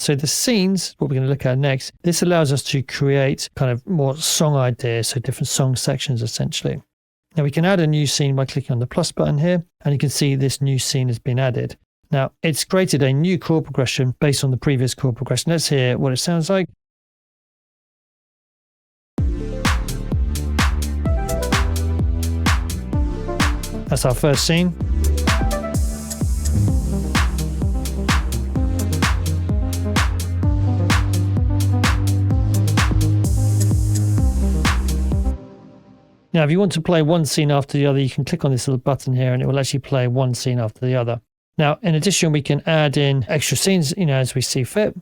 So the scenes, what we're going to look at next, this allows us to create kind of more song ideas, so different song sections essentially. Now we can add a new scene by clicking on the plus button here, and you can see this new scene has been added. Now it's created a new chord progression based on the previous chord progression. Let's hear what it sounds like. That's our first scene. Now, if you want to play one scene after the other, you can click on this little button here and it will actually play one scene after the other. Now, in addition, we can add in extra scenes, as we see fit.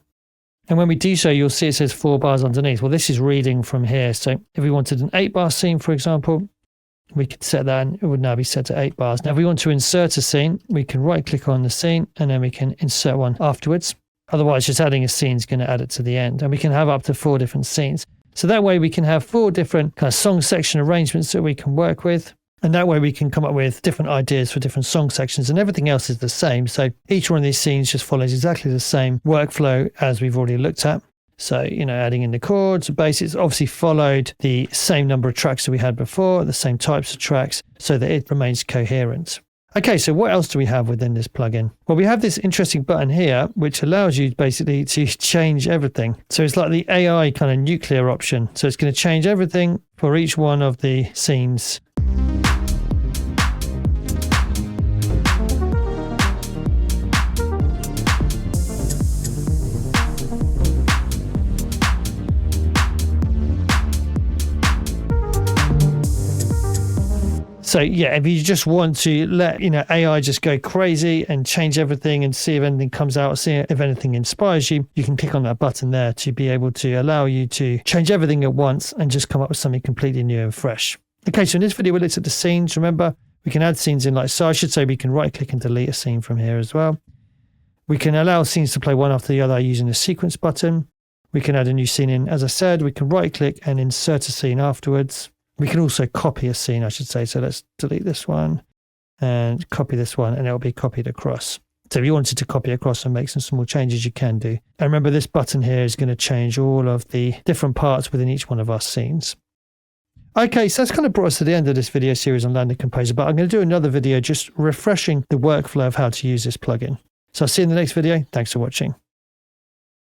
And when we do so, you'll see it says 4 bars underneath. Well, this is reading from here. So if we wanted an 8-bar scene, for example, we could set that and it would now be set to 8 bars. Now, if we want to insert a scene, we can right click on the scene and then we can insert one afterwards. Otherwise, just adding a scene is going to add it to the end. And we can have up to 4 different scenes. So that way we can have 4 different kind of song section arrangements that we can work with. And that way we can come up with different ideas for different song sections, and everything else is the same. So each one of these scenes just follows exactly the same workflow as we've already looked at. So, adding in the chords, the bass, it's obviously followed the same number of tracks that we had before, the same types of tracks, so that it remains coherent. Okay, so what else do we have within this plugin? Well, we have this interesting button here, which allows you basically to change everything. So it's like the AI kind of nuclear option. So it's going to change everything for each one of the scenes. So yeah, if you just want to let AI just go crazy and change everything and see if anything comes out, see if anything inspires you, you can click on that button there to be able to allow you to change everything at once and just come up with something completely new and fresh. Okay, so in this video we looked at the scenes. Remember, we can add scenes in like so. I should say we can right click and delete a scene from here as well. We can allow scenes to play one after the other using the sequence button. We can add a new scene in. As I said, we can right click and insert a scene afterwards. We can also copy a scene, I should say. So let's delete this one and copy this one, and it'll be copied across. So if you wanted to copy across and make some small changes, you can do. And remember, this button here is going to change all of the different parts within each one of our scenes. Okay, so that's kind of brought us to the end of this video series on Landing Composer, but I'm going to do another video just refreshing the workflow of how to use this plugin. So I'll see you in the next video. Thanks for watching.